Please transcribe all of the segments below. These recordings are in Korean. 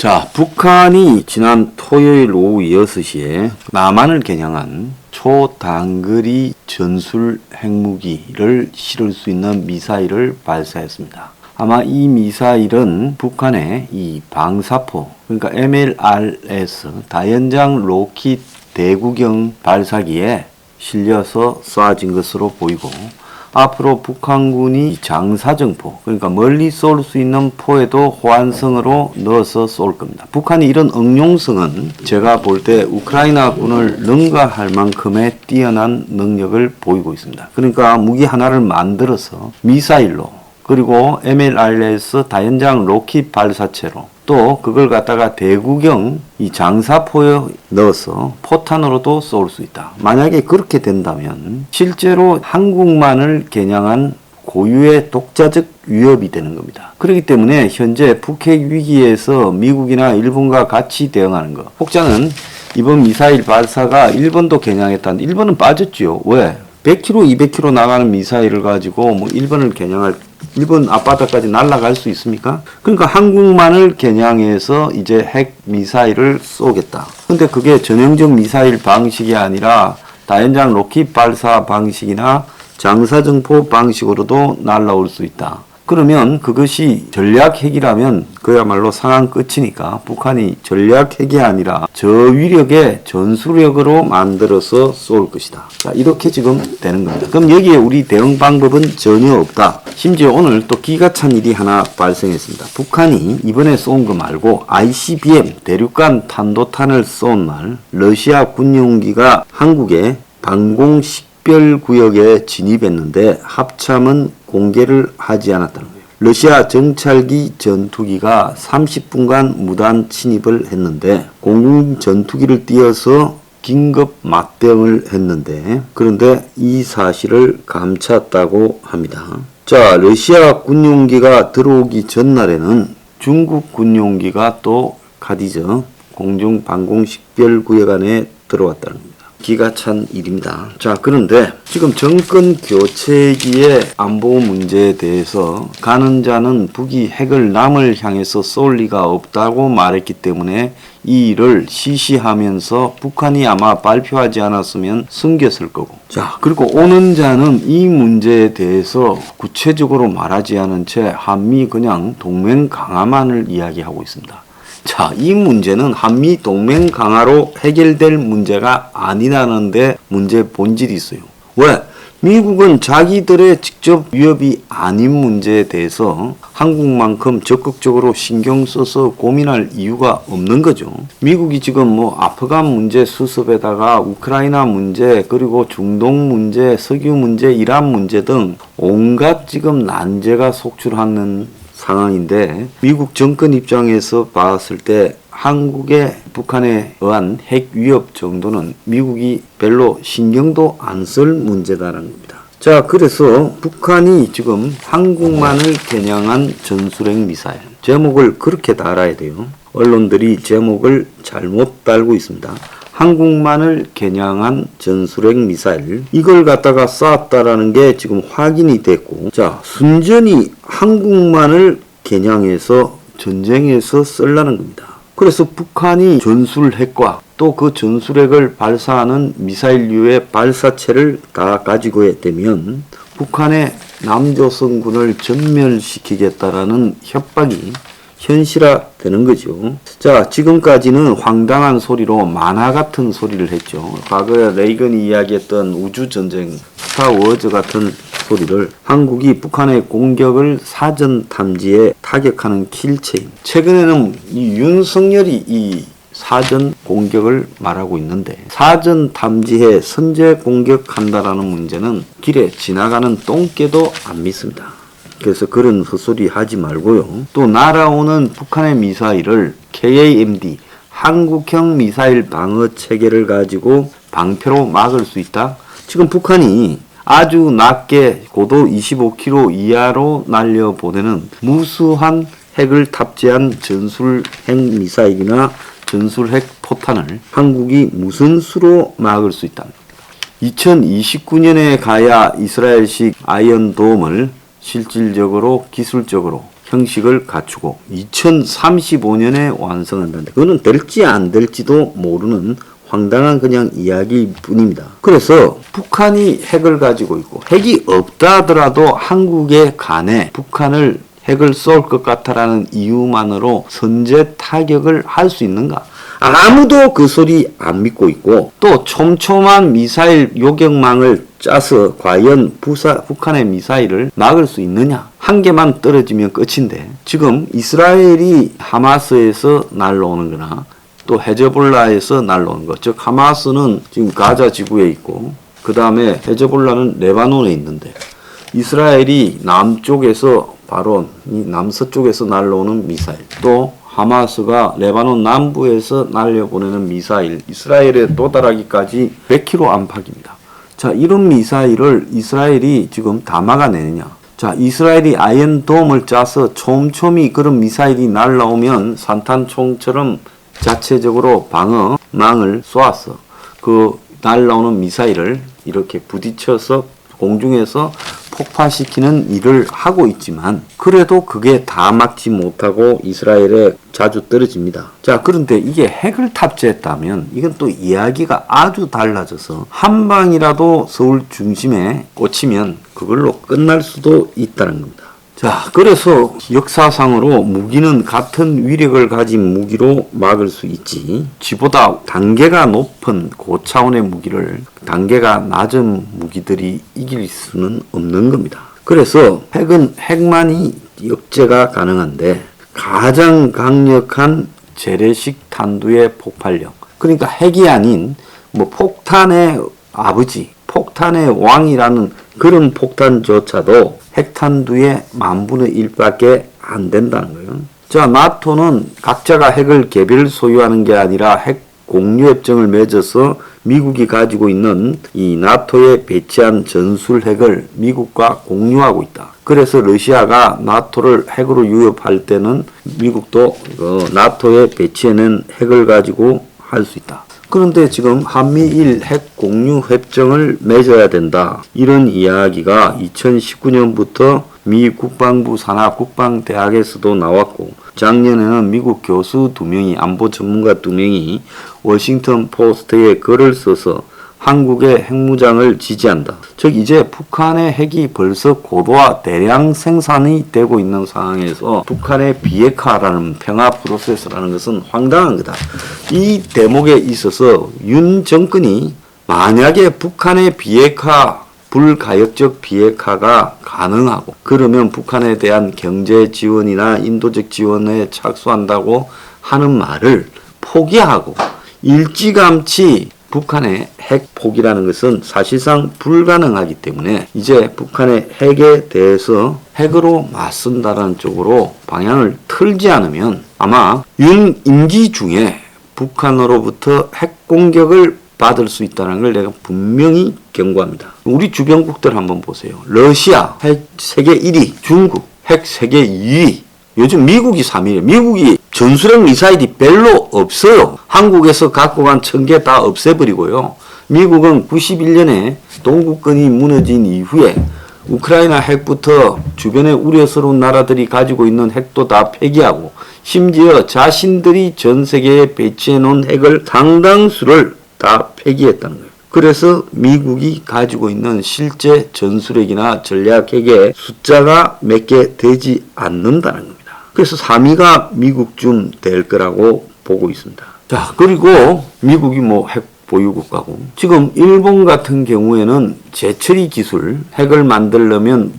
자, 북한이 지난 토요일 오후 6시에 남한을 겨냥한 초단거리 전술 핵무기를 실을 수 있는 미사일을 발사했습니다. 아마 이 미사일은 북한의 이 방사포, 그러니까 MLRS 다연장 로켓 대구경 발사기에 실려서 쏴진 것으로 보이고, 앞으로 북한군이 장사정포, 그러니까 멀리 쏠 수 있는 포에도 호환성으로 넣어서 쏠 겁니다. 북한이 이런 응용성은 제가 볼 때 우크라이나군을 능가할 만큼의 뛰어난 능력을 보이고 있습니다. 그러니까 무기 하나를 만들어서 미사일로, 그리고 MLRS 다연장 로켓 발사체로, 또 그걸 갖다가 대구경 이 장사포에 넣어서 포탄으로도 쏠 수 있다. 만약에 그렇게 된다면 실제로 한국만을 겨냥한 고유의 독자적 위협이 되는 겁니다. 그렇기 때문에 현재 북핵 위기에서 미국이나 일본과 같이 대응하는 것. 혹자는 이번 미사일 발사가 일본도 겨냥했다는데 일본은 빠졌죠. 왜? 100km, 200km 나가는 미사일을 가지고 뭐 일본을 겨냥할, 일본 앞바다까지 날아갈 수 있습니까? 그러니까 한국만을 겨냥해서 이제 핵 미사일을 쏘겠다. 근데 그게 전형적 미사일 방식이 아니라 다연장 로켓 발사 방식이나 장사정포 방식으로도 날아올 수 있다. 그러면 그것이 전략핵이라면 그야말로 상황 끝이니까 북한이 전략핵이 아니라 저위력의 전술핵으로 만들어서 쏠 것이다. 자, 이렇게 지금 되는 겁니다. 그럼 여기에 우리 대응 방법은 전혀 없다. 심지어 오늘 또 기가 찬 일이 하나 발생했습니다. 북한이 이번에 쏜 거 말고 ICBM 대륙간 탄도탄을 쏜 날 러시아 군용기가 한국의 방공 식별구역에 진입했는데 합참은 공개를 하지 않았다는 거예요. 러시아 정찰기 전투기가 30분간 무단 침입을 했는데 공군 전투기를 띄어서 긴급 막대응을 했는데, 그런데 이 사실을 감췄다고 합니다. 자, 러시아 군용기가 들어오기 전날에는 중국 군용기가 또 카디저 공중 방공 식별구역 안에 들어왔다는 겁니다. 기가 찬 일입니다. 자, 그런데 지금 정권 교체기의 안보 문제에 대해서 가는 자는 북이 핵을 남을 향해서 쏠 리가 없다고 말했기 때문에 이 일을 시시하면서 북한이 아마 발표하지 않았으면 숨겼을 거고, 자, 그리고 오는 자는 이 문제에 대해서 구체적으로 말하지 않은 채 한미 그냥 동맹 강화만을 이야기하고 있습니다. 자, 이 문제는 한미 동맹 강화로 해결될 문제가 아니라는데 문제 본질이 있어요. 왜? 미국은 자기들의 직접 위협이 아닌 문제에 대해서 한국만큼 적극적으로 신경 써서 고민할 이유가 없는 거죠. 미국이 지금 뭐 아프간 문제 수습에다가 우크라이나 문제, 그리고 중동 문제, 석유 문제, 이란 문제 등 온갖 지금 난제가 속출하는 상황인데, 미국 정권 입장에서 봤을 때 한국의 북한에 의한 핵 위협 정도는 미국이 별로 신경도 안 쓸 문제다라는 겁니다. 자, 그래서 북한이 지금 한국만을 겨냥한 전술핵 미사일, 제목을 그렇게 달아야 돼요. 언론들이 제목을 잘못 달고 있습니다. 한국만을 겨냥한 전술핵 미사일, 이걸 갖다가 쐈다라는 게 지금 확인이 됐고, 자, 순전히 한국만을 겨냥해서 전쟁에서 쓰려는 겁니다. 그래서 북한이 전술핵과 또 그 전술핵을 발사하는 미사일류의 발사체를 다 가지고 되면 북한의 남조선군을 전멸시키겠다라는 협박이 현실화되는 거죠. 자, 지금까지는 황당한 소리로 만화 같은 소리를 했죠. 과거에 레이건이 이야기했던 우주전쟁, 스타워즈 같은 소리를 한국이 북한의 공격을 사전 탐지에 타격하는 킬체인. 최근에는 이 윤석열이 이 사전 공격을 말하고 있는데, 사전 탐지해 선제 공격한다라는 문제는 길에 지나가는 똥개도 안 믿습니다. 그래서 그런 헛소리 하지 말고요. 또 날아오는 북한의 미사일을 KAMD 한국형 미사일 방어 체계를 가지고 방패로 막을 수 있다. 지금 북한이 아주 낮게 고도 25km 이하로 날려보내는 무수한 핵을 탑재한 전술 핵 미사일이나 전술 핵 포탄을 한국이 무슨 수로 막을 수 있다. 2029년에 가야 이스라엘식 아이언돔을 실질적으로 기술적으로 형식을 갖추고 2035년에 완성한다는데 그거는 될지 안 될지도 모르는 황당한 그냥 이야기일 뿐입니다. 그래서 북한이 핵을 가지고 있고 핵이 없다 하더라도 한국에 간에 북한을 핵을 쏠 것 같다라는 이유만으로 선제 타격을 할 수 있는가? 아무도 그 소리 안 믿고 있고 또 촘촘한 미사일 요격망을 짜서 과연 북한의 미사일을 막을 수 있느냐? 한 개만 떨어지면 끝인데 지금 이스라엘이 하마스에서 날라오는 거나 또 헤즈볼라에서 날라오는 것, 즉 하마스는 지금 가자 지구에 있고 그 다음에 헤즈볼라는 레바논에 있는데 이스라엘이 남쪽에서 바로 이 남서쪽에서 날라오는 미사일, 또 하마스가 레바논 남부에서 날려보내는 미사일, 이스라엘에 도달하기까지 100km 안팎입니다. 자, 이런 미사일을 이스라엘이 지금 다 막아내느냐? 자, 이스라엘이 아이언돔을 짜서 촘촘히 그런 미사일이 날라오면 산탄총처럼 자체적으로 방어망을 쏘았어. 그 날라오는 미사일을 이렇게 부딪혀서 공중에서 폭파시키는 일을 하고 있지만 그래도 그게 다 막지 못하고 이스라엘에 자주 떨어집니다. 자, 그런데 이게 핵을 탑재했다면 이건 또 이야기가 아주 달라져서 한 방이라도 서울 중심에 꽂히면 그걸로 끝날 수도 있다는 겁니다. 자, 그래서 역사상으로 무기는 같은 위력을 가진 무기로 막을 수 있지 지보다 단계가 높은 고차원의 무기를 단계가 낮은 무기들이 이길 수는 없는 겁니다. 그래서 핵은 핵만이 역제가 가능한데 가장 강력한 재래식 탄두의 폭발력, 그러니까 핵이 아닌 뭐 폭탄의 아버지, 폭탄의 왕이라는 그런 폭탄조차도 핵탄두의 10,000분의 1밖에 안 된다는 거예요. 자, 나토는 각자가 핵을 개별 소유하는 게 아니라 핵 공유협정을 맺어서 미국이 가지고 있는 이 나토에 배치한 전술핵을 미국과 공유하고 있다. 그래서 러시아가 나토를 핵으로 유협할 때는 미국도 나토에 배치해낸 핵을 가지고 할 수 있다. 그런데 지금 한미일 핵 공유 협정을 맺어야 된다. 이런 이야기가 2019년부터 미 국방부 산하 국방대학에서도 나왔고 작년에는 미국 교수 2명이 안보 전문가 2명이 워싱턴 포스트에 글을 써서 한국의 핵무장을 지지한다. 즉 이제 북한의 핵이 벌써 고도화 대량 생산이 되고 있는 상황에서 북한의 비핵화라는 평화 프로세스라는 것은 황당한 거다. 이 대목에 있어서 윤 정권이 만약에 북한의 비핵화, 불가역적 비핵화가 가능하고 그러면 북한에 대한 경제 지원이나 인도적 지원에 착수한다고 하는 말을 포기하고 일찌감치 북한의 핵 포기라는 것은 사실상 불가능하기 때문에 이제 북한의 핵에 대해서 핵으로 맞선다라는 쪽으로 방향을 틀지 않으면 아마 윤 임기 중에 북한으로부터 핵 공격을 받을 수 있다는 걸 내가 분명히 경고합니다. 우리 주변국들 한번 보세요. 러시아 핵 세계 1위, 중국 핵 세계 2위, 요즘 미국이 3위예요. 미국이 전술핵 미사일이 별로 없어요. 한국에서 갖고 간 1000개 다 없애버리고요. 미국은 91년에 동구권이 무너진 이후에 우크라이나 핵부터 주변에 우려스러운 나라들이 가지고 있는 핵도 다 폐기하고 심지어 자신들이 전 세계에 배치해 놓은 핵을 상당수를 다 폐기했다는 거예요. 그래서 미국이 가지고 있는 실제 전술핵이나 전략핵의 숫자가 몇 개 되지 않는다는 겁니다. 그래서 3위가 미국쯤 될 거라고 보고 있습니다. 자, 그리고 미국이 뭐 핵 보유국가고 지금 일본 같은 경우에는 재처리 기술, 핵을 만들려면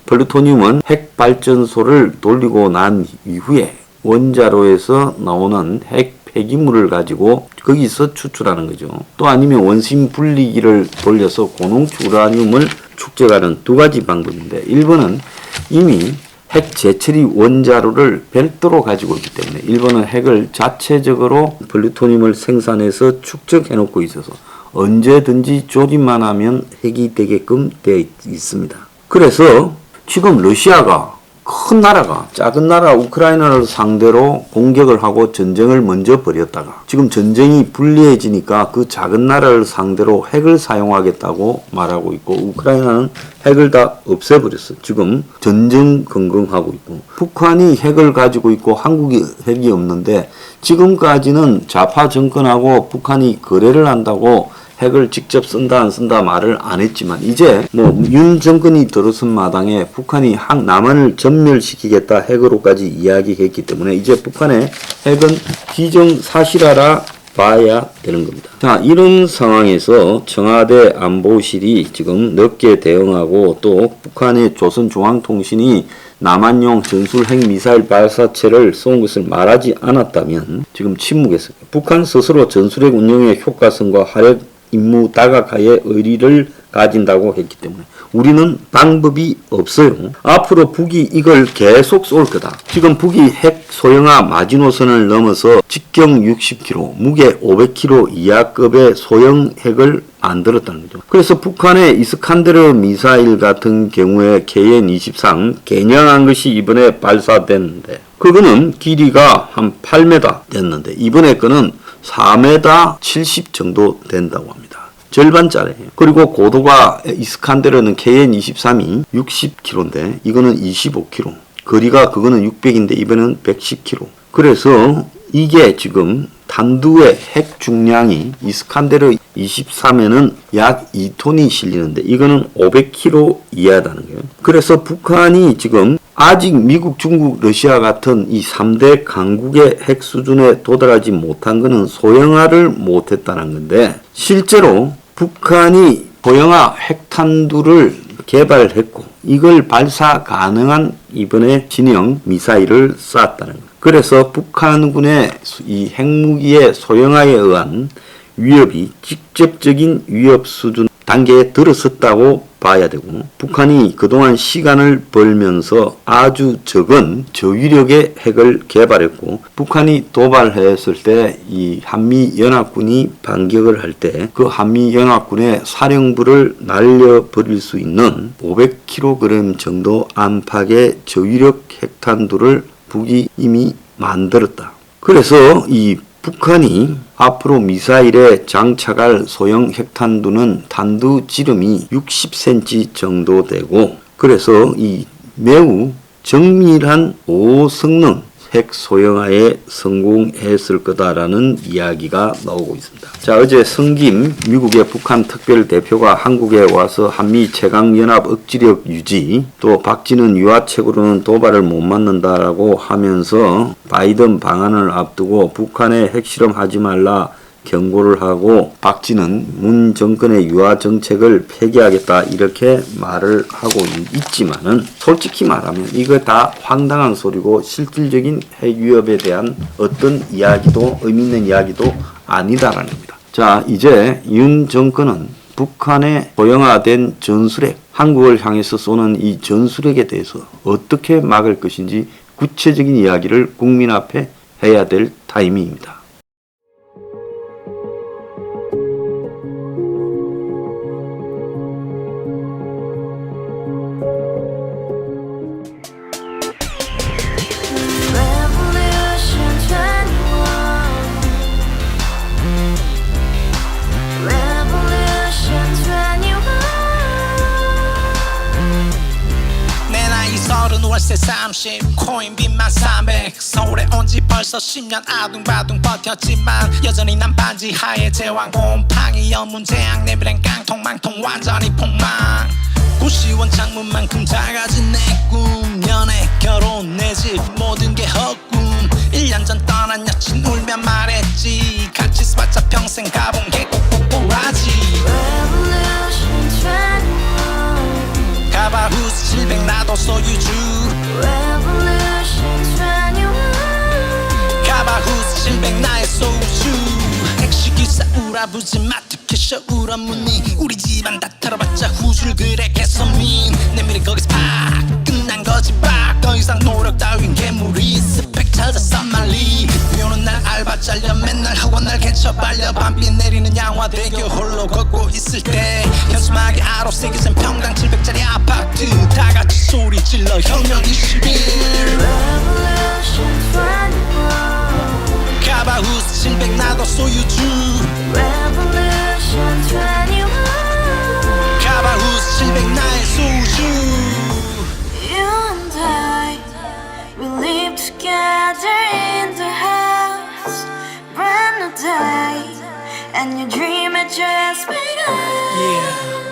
플루토늄은 핵 발전소를 돌리고 난 이후에 원자로에서 나오는 핵 폐기물을 가지고 거기서 추출하는 거죠. 또 아니면 원심 분리기를 돌려서 고농축 우라늄을 축적하는 두 가지 방법인데 일본은 이미 핵 재처리 원자로를 별도로 가지고 있기 때문에 일본은 핵을 자체적으로 플루토늄을 생산해서 축적해 놓고 있어서 언제든지 조립만 하면 핵이 되게끔 되어 있습니다. 그래서 지금 러시아가 큰 나라가 작은 나라 우크라이나를 상대로 공격을 하고 전쟁을 먼저 벌였다가 지금 전쟁이 불리해지니까 그 작은 나라를 상대로 핵을 사용하겠다고 말하고 있고 우크라이나는 핵을 다 없애버렸어. 지금 전전긍긍하고 있고 북한이 핵을 가지고 있고 한국이 핵이 없는데 지금까지는 좌파 정권하고 북한이 거래를 한다고 핵을 직접 쓴다 안 쓴다 말을 안 했지만 이제 뭐 윤 정권이 들어선 마당에 북한이 남한을 전멸시키겠다 핵으로까지 이야기했기 때문에 이제 북한의 핵은 기정사실화라 봐야 되는 겁니다. 자, 이런 상황에서 청와대 안보실이 지금 늦게 대응하고 또 북한의 조선중앙통신이 남한용 전술 핵미사일 발사체를 쏜 것을 말하지 않았다면 지금 침묵했습니다. 북한 스스로 전술핵 운영의 효과성과 활약 임무 다각화의 의리를 가진다고 했기 때문에 우리는 방법이 없어요. 앞으로 북이 이걸 계속 쏠 거다. 지금 북이 핵 소형화 마지노선을 넘어서 직경 60km, 무게 500km 이하급의 소형 핵을 만들었다는 거죠. 그래서 북한의 이스칸데르 미사일 같은 경우에 KN-23 개량한 것이 이번에 발사됐는데 그거는 길이가 한 8m 됐는데 이번에 거는 4m 70 정도 된다고 합니다. 절반짜리예요. 그리고 고도가 이스칸데르는 KN-23이 60km인데 이거는 25km. 거리가 그거는 600인데 이번에는 110km. 그래서 이게 지금 단두의 핵 중량이 이스칸데르 23에는 약 2톤이 실리는데 이거는 500kg 이하다는 거예요. 그래서 북한이 지금 아직 미국, 중국, 러시아 같은 이 3대 강국의 핵 수준에 도달하지 못한 것은 소형화를 못했다는 건데 실제로 북한이 소형화 핵탄두를 개발했고 이걸 발사 가능한 이번에 진형 미사일을 쐈다는 거예요. 그래서 북한군의 이 핵무기의 소형화에 의한 위협이 직접적인 위협 수준 단계에 들어섰다고 봐야 되고 북한이 그동안 시간을 벌면서 아주 적은 저위력의 핵을 개발했고 북한이 도발했을 때 이 한미연합군이 반격을 할 때 그 한미연합군의 사령부를 날려버릴 수 있는 500kg 정도 안팎의 저위력 핵탄두를 북이 이미 만들었다. 그래서 이 북한이 앞으로 미사일에 장착할 소형 핵탄두는 탄두 지름이 60cm 정도 되고 그래서 이 매우 정밀한 고성능 핵 소형화에 성공했을 거다라는 이야기가 나오고 있습니다. 자, 어제 성김 미국의 북한 특별 대표가 한국에 와서 한미 최강연합 억지력 유지 또 박지는 유화책으로는 도발을 못 맞는다라고 하면서 바이든 방한을 앞두고 북한에 핵실험하지 말라 경고를 하고 박지는 문 정권의 유화 정책을 폐기하겠다 이렇게 말을 하고 있지만은 솔직히 말하면 이거 다 황당한 소리고 실질적인 핵 위협에 대한 어떤 이야기도 의미 있는 이야기도 아니다라는 겁니다. 자, 이제 윤 정권은 북한의 소형화된 전술핵, 한국을 향해서 쏘는 이 전술핵에 대해서 어떻게 막을 것인지 구체적인 이야기를 국민 앞에 해야 될 타이밍입니다. 월세 30 코인빚만 300 서울에 온 지 벌써 10년 아둥바둥 버텼지만 여전히 난 반지 하에 제왕 곰팡이 연문제약 내 브랜 깡통망통 완전히 폭망 구시원 창문만큼 작아진 내 꿈 연애 결혼 내 집 모든 게 헛꿈 1년 전 떠난 여친 울며 말했지 같이 살자 평생 가본 게 꼭꼭꼭하지 가바후스 700 나도 소유주 가바후스 700 나의 소주 택시기사 우라부지 마트캐셔 우라무니 우리 집안 다 털어봤자 후줄 그래 개선민 내 미래 거기서 팍 끝난 거 거짓말 더 이상 노력 따윈 괴물이 스펙 찾아서 말리 비 오는 날 알바 잘려 맨날 학원 날 개쳐 발려 밤비 내리는 양화대교 홀로 걷고 있을 때 현수막에 아로 새겨진 평당 700짜리 아파트 다 같이 소리 질러 혁명 21 Revolution 21 가바후스 700 나도 소유주 Revolution 21 가바후스 700 나의 소주 You and I, we live together in the house Brand new day, and your dream had just begun Yeah